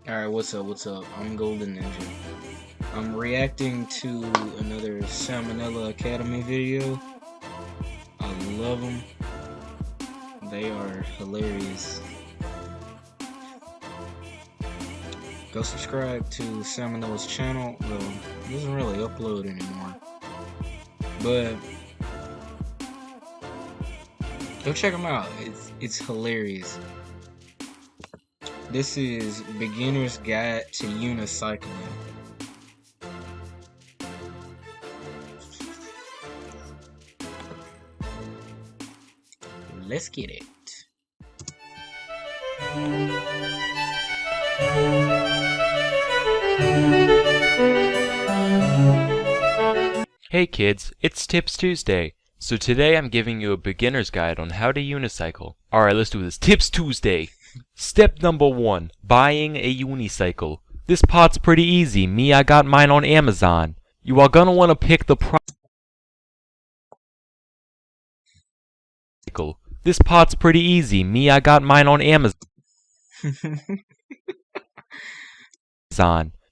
Alright, what's up, I'm Golden Ninja. I'm reacting to another Salmonella Academy video. I love them. They are hilarious. Go subscribe to Salmonella's channel. Well, he doesn't really upload anymore. But go check him out. It's hilarious. This is Beginner's Guide to Unicycling. Let's get it. Hey kids, it's Tips Tuesday. So today I'm giving you a beginner's guide on how to unicycle. Alright, let's do this. Tips Tuesday. Step number 1, buying a unicycle. This part's pretty easy. I got mine on Amazon. You are gonna want to pick the This part's pretty easy. I got mine on Amazon.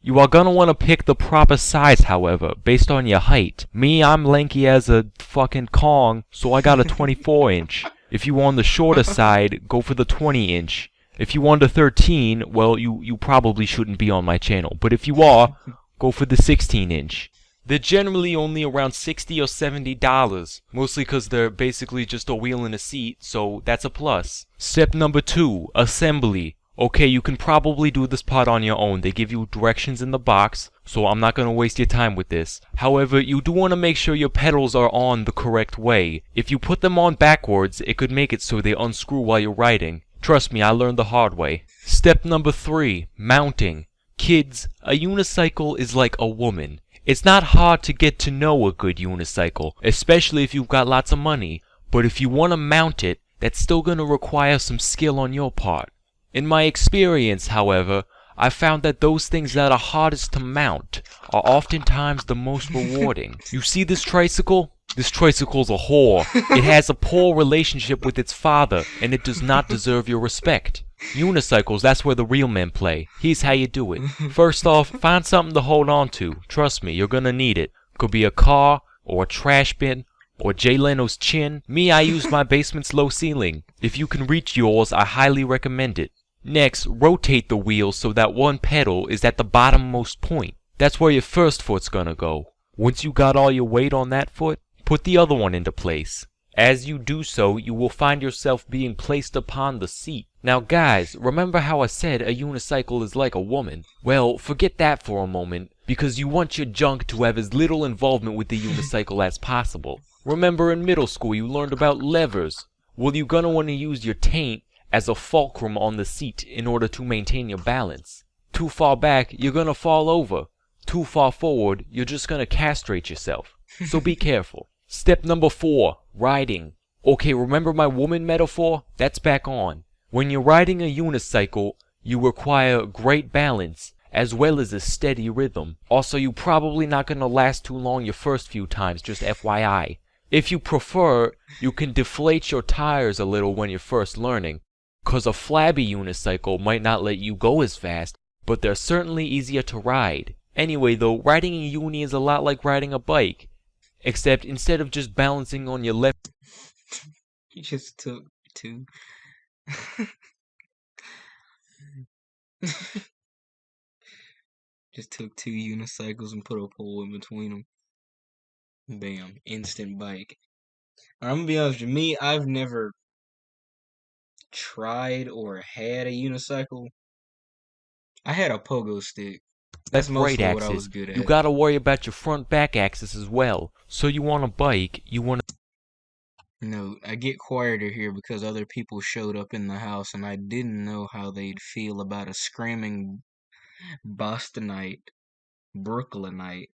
You are gonna want to pick the proper size, however, based on your height. I'm lanky as a fucking Kong, so I got a 24 inch. If you on the shorter side, go for the 20 inch. If you under 13, well, you probably shouldn't be on my channel. But if you are, go for the 16 inch. They're generally only around $60 or $70, mostly because they're basically just a wheel and a seat, so that's a plus. Step number 2, assembly. Okay, you can probably do this part on your own. They give you directions in the box, so I'm not going to waste your time with this. However, you do want to make sure your pedals are on the correct way. If you put them on backwards, it could make it so they unscrew while you're riding. Trust me, I learned the hard way. Step number 3, mounting. Kids, a unicycle is like a woman. It's not hard to get to know a good unicycle, especially if you've got lots of money. But if you want to mount it, that's still going to require some skill on your part. In my experience, however, I found that those things that are hardest to mount are oftentimes the most rewarding. You see this tricycle? This tricycle's a whore. It has a poor relationship with its father, and it does not deserve your respect. Unicycles, that's where the real men play. Here's how you do it. First off, find something to hold on to. Trust me, you're gonna need it. Could be a car, or a trash bin, or Jay Leno's chin. I use my basement's low ceiling. If you can reach yours, I highly recommend it. Next, rotate the wheel so that one pedal is at the bottommost point. That's where your first foot's gonna go. Once you got all your weight on that foot, put the other one into place. As you do so, you will find yourself being placed upon the seat. Now guys, remember how I said a unicycle is like a woman? Well, forget that for a moment, because you want your junk to have as little involvement with the unicycle as possible. Remember in middle school you learned about levers? Well, you're gonna want to use your taint as a fulcrum on the seat in order to maintain your balance. Too far back, you're gonna fall over. Too far forward, you're just gonna castrate yourself. So be careful. Step number 4, riding. Okay, remember my woman metaphor? That's back on. When you're riding a unicycle, you require great balance, as well as a steady rhythm. Also, you're probably not gonna last too long your first few times, just FYI. If you prefer, you can deflate your tires a little when you're first learning, cause a flabby unicycle might not let you go as fast, but they're certainly easier to ride. Anyway though, riding a uni is a lot like riding a bike, except instead of just balancing on your left... You just took 2. Just took 2 unicycles and put a pole in between them. Bam, instant bike. I'm gonna be honest with you, I've never tried or had a unicycle. I had a pogo stick. That's right mostly what I axis, was good at. you gotta worry about your front back axis as well. So you want a bike, you want to... No, I get quieter here because other people showed up in the house and I didn't know how they'd feel about a screaming Bostonite, Brooklynite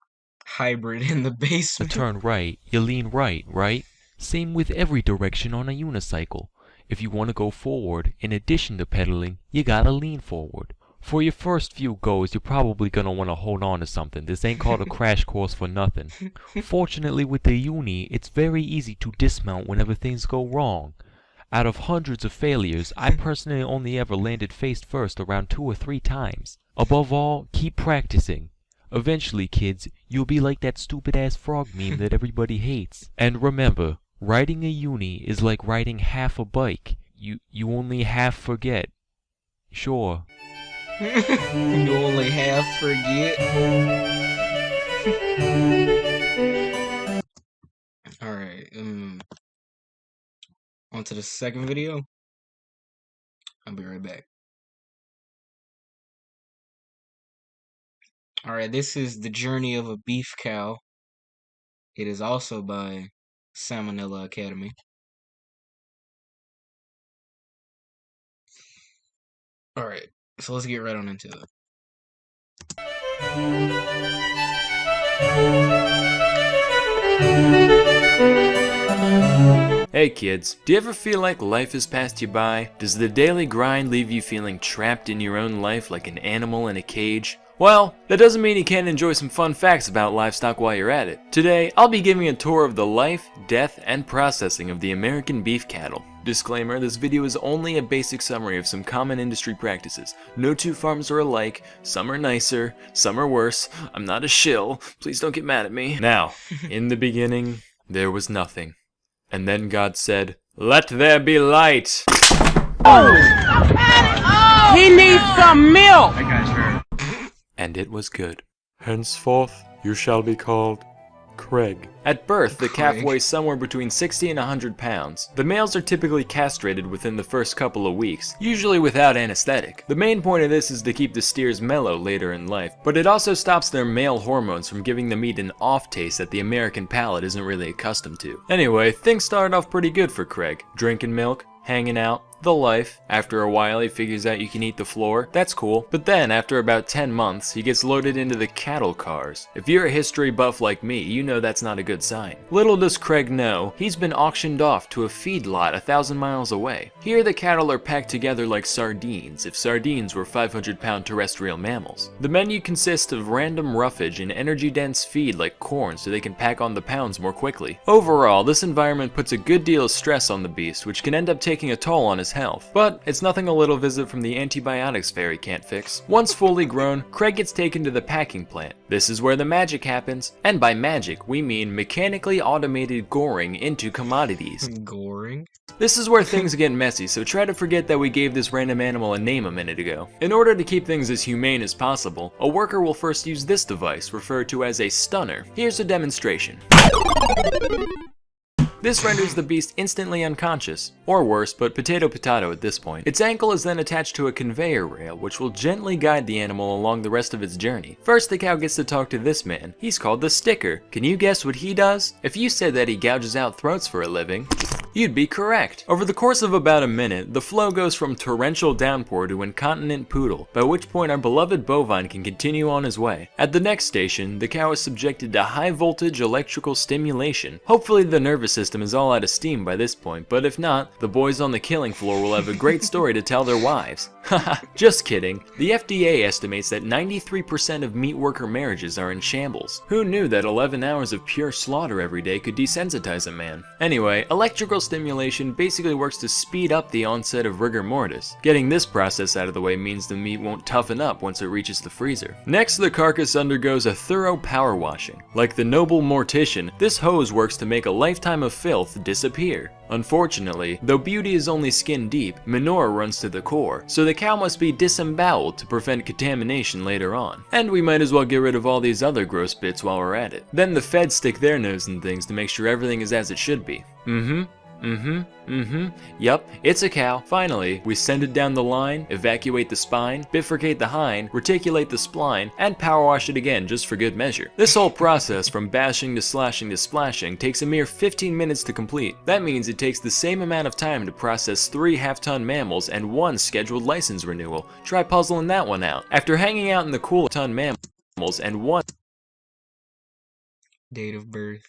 hybrid in the basement. turn right, you lean right, right? Same with every direction on a unicycle. If you want to go forward, in addition to pedaling, you gotta lean forward. For your first few goes, you're probably gonna want to hold on to something. This ain't called a crash course for nothing. Fortunately with the uni, it's very easy to dismount whenever things go wrong. Out of hundreds of failures, I personally only ever landed face first around 2 or 3 times. Above all, keep practicing. Eventually, kids, you'll be like that stupid-ass frog meme that everybody hates. And remember, riding a uni is like riding half a bike. You only half forget. Sure. You only half forget. Alright, on to the second video. I'll be right back. Alright, this is The Journey of a Beef Cow. It is also by Salmonella Academy. Alright, so let's get right on into it. Hey kids, do you ever feel like life has passed you by? Does the daily grind leave you feeling trapped in your own life like an animal in a cage? Well, that doesn't mean you can't enjoy some fun facts about livestock while you're at it. Today, I'll be giving a tour of the life, death, and processing of the American beef cattle. Disclaimer, this video is only a basic summary of some common industry practices. No two farms are alike, some are nicer, some are worse. I'm not a shill, please don't get mad at me. Now, in the beginning, there was nothing. And then God said, "Let there be light." He needs some milk. And it was good. Henceforth you shall be called Craig. At birth, the calf Craig. weighs somewhere between 60 and 100 pounds. The males are typically castrated within the first couple of weeks, usually without anesthetic. The main point of this is to keep the steers mellow later in life, but it also stops their male hormones from giving the meat an off taste that the American palate isn't really accustomed to. Anyway, things started off pretty good for Craig. Drinking milk, hanging out, the life. After a while he figures out you can eat the floor, that's cool. But then after about 10 months he gets loaded into the cattle cars. If you're a history buff like me, you know that's not a good sign. Little does Craig know, he's been auctioned off to a feedlot 1,000 miles away. Here the cattle are packed together like sardines, if sardines were 500-pound terrestrial mammals. The menu consists of random roughage and energy-dense feed like corn so they can pack on the pounds more quickly. Overall, this environment puts a good deal of stress on the beast, which can end up taking a toll on his health. But it's nothing a little visit from the antibiotics fairy can't fix. Once fully grown, Craig gets taken to the packing plant. This is where the magic happens, and by magic we mean mechanically automated goring into commodities. Goring? This is where things get messy, so try to forget that we gave this random animal a name a minute ago. In order to keep things as humane as possible, a worker will first use this device, referred to as a stunner. Here's a demonstration. This renders the beast instantly unconscious, or worse, but potato at this point. Its ankle is then attached to a conveyor rail, which will gently guide the animal along the rest of its journey. First, the cow gets to talk to this man. He's called the sticker. Can you guess what he does? If you said that he gouges out throats for a living, you'd be correct. Over the course of about a minute, the flow goes from torrential downpour to incontinent poodle, by which point our beloved bovine can continue on his way. At the next station, the cow is subjected to high voltage electrical stimulation. Hopefully the nervous system is all out of steam by this point, but if not, the boys on the killing floor will have a great story to tell their wives. Haha, just kidding. The FDA estimates that 93% of meat worker marriages are in shambles. Who knew that 11 hours of pure slaughter every day could desensitize a man? Anyway, electrical stimulation basically works to speed up the onset of rigor mortis. Getting this process out of the way means the meat won't toughen up once it reaches the freezer. Next, the carcass undergoes a thorough power washing. Like the noble mortician, this hose works to make a lifetime of filth disappear. Unfortunately, though beauty is only skin deep, manure runs to the core, so the cow must be disemboweled to prevent contamination later on. And we might as well get rid of all these other gross bits while we're at it. Then the feds stick their nose in things to make sure everything is as it should be. Yup, it's a cow. Finally, we send it down the line, evacuate the spine, bifurcate the hind, reticulate the spline, and power wash it again just for good measure. This whole process from bashing to slashing to splashing takes a mere 15 minutes to complete. That means it takes the same amount of time to process 3 half-ton mammals and 1 scheduled license renewal. Try puzzling that one out. After hanging out in the cool ton mammals and 1 Date of birth.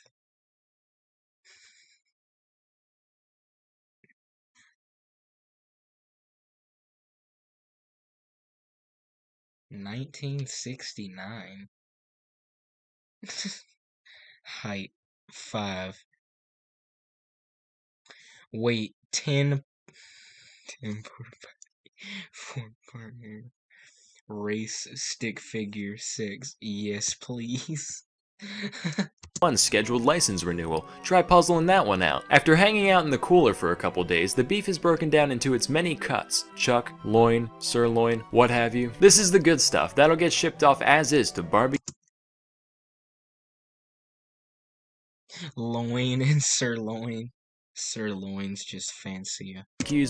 $1969. Height 5. Weight 10 4-partner race stick figure 6. Yes, please. One scheduled license renewal. Try puzzling that one out. After hanging out in the cooler for a couple days, the beef is broken down into its many cuts. Chuck, loin, sirloin, what have you. This is the good stuff. That'll get shipped off as is to barbecue. Loin and sirloin. Sirloin's just fancier.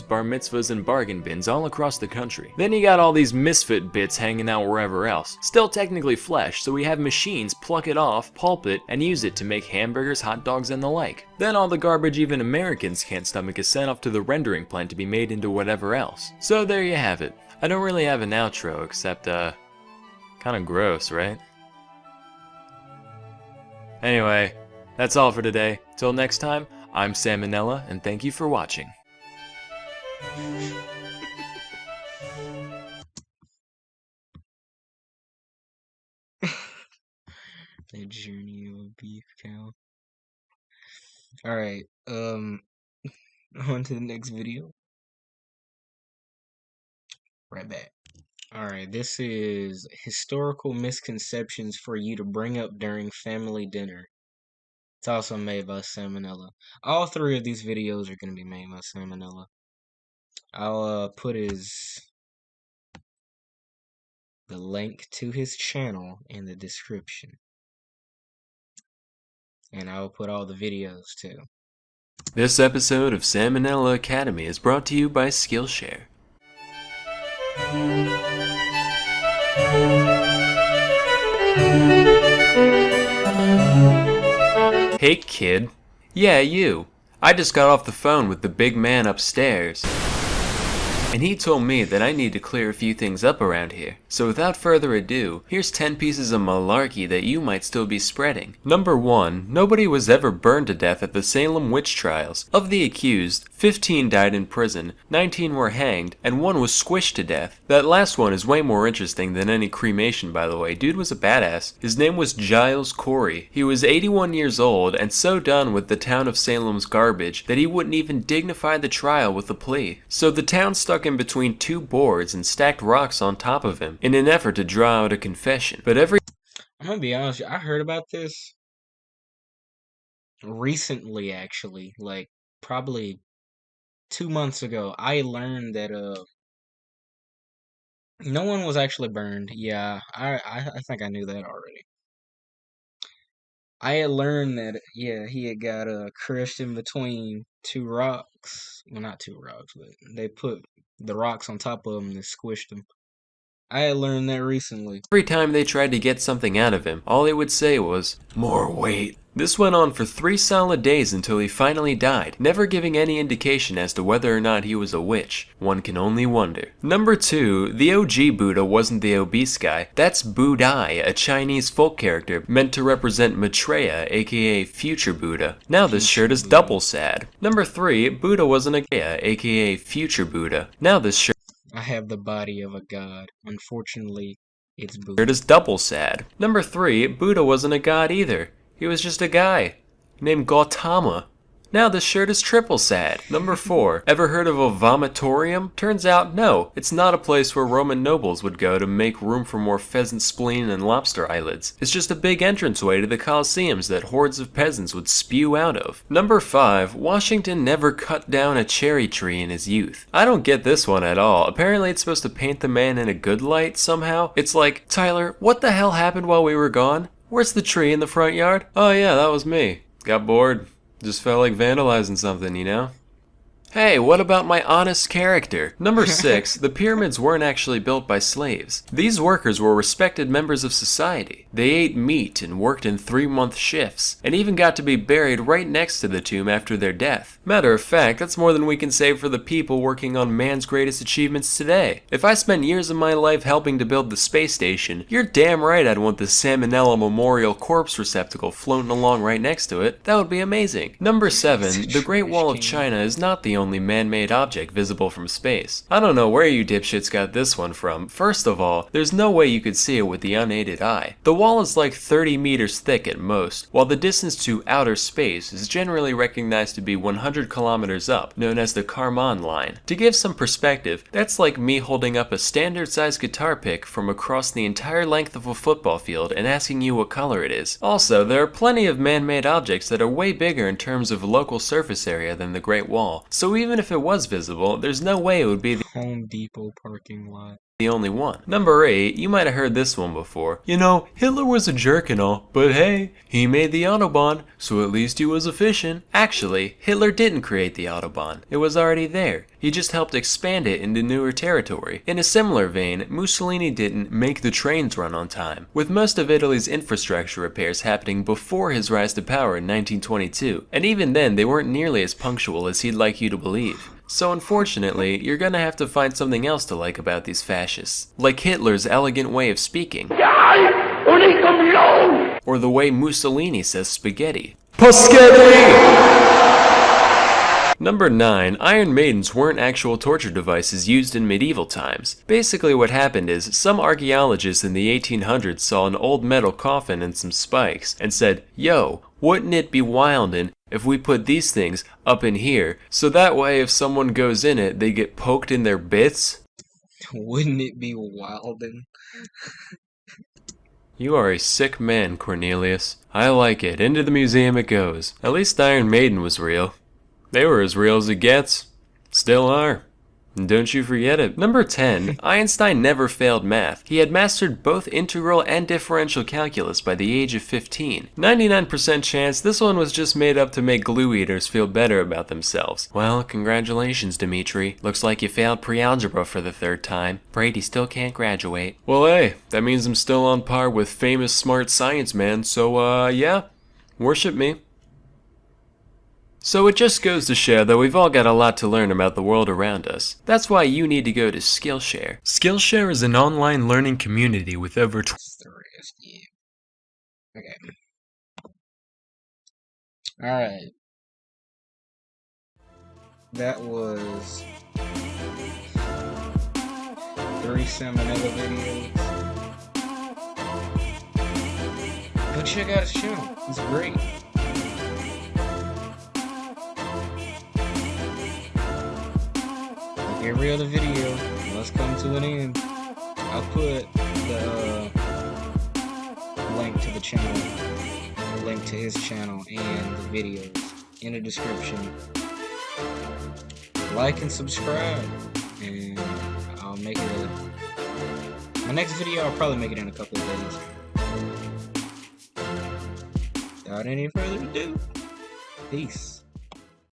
Bar mitzvahs, and bargain bins all across the country. Then you got all these misfit bits hanging out wherever else. Still technically flesh, so we have machines pluck it off, pulp it, and use it to make hamburgers, hot dogs, and the like. Then all the garbage even Americans can't stomach is sent off to the rendering plant to be made into whatever else. So there you have it. I don't really have an outro, except, kinda gross, right? Anyway, that's all for today. Till next time, I'm Salmonella, and thank you for watching. The journey of a beef cow. Alright, on to the next video. Right back. Alright, this is historical misconceptions for you to bring up during family dinner. It's also made by Salmonella. All 3 of these videos are going to be made by Salmonella. I'll put the link to his channel in the description. And I'll put all the videos too. This episode of Salmonella Academy is brought to you by Skillshare. Hey kid. Yeah, you. I just got off the phone with the big man upstairs, and he told me that I need to clear a few things up around here. So without further ado, here's 10 pieces of malarkey that you might still be spreading. Number 1. Nobody was ever burned to death at the Salem witch trials. Of the accused, 15 died in prison, 19 were hanged, and 1 was squished to death. That last one is way more interesting than any cremation, by the way. Dude was a badass. His name was Giles Corey. He was 81 years old and so done with the town of Salem's garbage that he wouldn't even dignify the trial with a plea. So the town stuck in between 2 boards and stacked rocks on top of him in an effort to draw out a confession. But I'm gonna be honest, I heard about this recently, actually, like probably 2 months ago. I learned that no one was actually burned. Yeah, I think I knew that already. I had learned that, yeah, he had got crushed in between 2 rocks. Well, not 2 rocks, but they put the rocks on top of him and squished him. I had learned that recently. every time they tried to get something out of him, all they would say was, "More weight." This went on for 3 solid days until he finally died, never giving any indication as to whether or not he was a witch. One can only wonder. Number 2, the OG Buddha wasn't the obese guy. That's Budai, a Chinese folk character meant to represent Maitreya, aka Future Buddha. Now this shirt is double sad. Number 3, Buddha wasn't a guy, aka Future Buddha. Now this shirt I have the body of a god. Unfortunately, it's Buddha. is double sad. Number 3, Buddha wasn't a god either. He was just a guy named Gautama. Now this shirt is triple sad. Number 4, ever heard of a vomitorium? Turns out no, it's not a place where Roman nobles would go to make room for more pheasant spleen and lobster eyelids. It's just a big entranceway to the coliseums that hordes of peasants would spew out of. Number 5, Washington never cut down a cherry tree in his youth. I don't get this one at all. Apparently it's supposed to paint the man in a good light somehow. It's like, Tyler, what the hell happened while we were gone? Where's the tree in the front yard? Oh yeah, that was me. Got bored. Just felt like vandalizing something, you know? Hey, what about my honest character? Number 6, the pyramids weren't actually built by slaves. These workers were respected members of society. They ate meat and worked in 3-month shifts, and even got to be buried right next to the tomb after their death. Matter of fact, that's more than we can say for the people working on man's greatest achievements today. If I spent years of my life helping to build the space station, you're damn right I'd want the Salmonella Memorial Corpse Receptacle floating along right next to it. That would be amazing. Number 7, the Great Wall of China is not the only man-made object visible from space. I don't know where you dipshits got this one from. First of all, there's no way you could see it with the unaided eye. The wall is like 30 meters thick at most, while the distance to outer space is generally recognized to be 100 kilometers up, known as the Kármán line. To give some perspective, that's like me holding up a standard-sized guitar pick from across the entire length of a football field and asking you what color it is. Also, there are plenty of man-made objects that are way bigger in terms of local surface area than the Great Wall, so even if it was visible, there's no way it would be Home Depot parking lot. the only one. Number 8, you might have heard this one before. You know, Hitler was a jerk and all, but hey, he made the Autobahn, so at least he was efficient. Actually, Hitler didn't create the Autobahn. It was already there. He just helped expand it into newer territory. In a similar vein, Mussolini didn't make the trains run on time, with most of Italy's infrastructure repairs happening before his rise to power in 1922, and even then they weren't nearly as punctual as he'd like you to believe. So unfortunately, you're gonna have to find something else to like about these fascists. Like Hitler's elegant way of speaking. Or the way Mussolini says spaghetti. Paschetti! Number 9, Iron Maidens weren't actual torture devices used in medieval times. Basically what happened is, some archaeologists in the 1800s saw an old metal coffin and some spikes, and said, yo, wouldn't it be wildin' if we put these things up in here, so that way if someone goes in it, they get poked in their bits? Wouldn't it be wildin'? You are a sick man, Cornelius. I like it. Into the museum it goes. At least Iron Maiden was real. They were as real as it gets. Still are. And don't you forget it. Number 10. Einstein never failed math. He had mastered both integral and differential calculus by the age of 15. 99% chance this one was just made up to make glue eaters feel better about themselves. Well, congratulations, Dimitri. Looks like you failed pre-algebra for the 3rd time. Brady still can't graduate. Well, hey, that means I'm still on par with famous smart science man, so yeah, worship me. So it just goes to show that we've all got a lot to learn about the world around us. That's why you need to go to Skillshare. Skillshare is an online learning community with over Okay. Alright. That was 3 Salmonella videos. Go check out his channel. It's great. Every other video must come to an end. I'll put the link to the channel, link to his channel, and the videos in the description. Like and subscribe, and I'll make it my next video. I'll probably make it in a couple of days. Without any further ado, peace.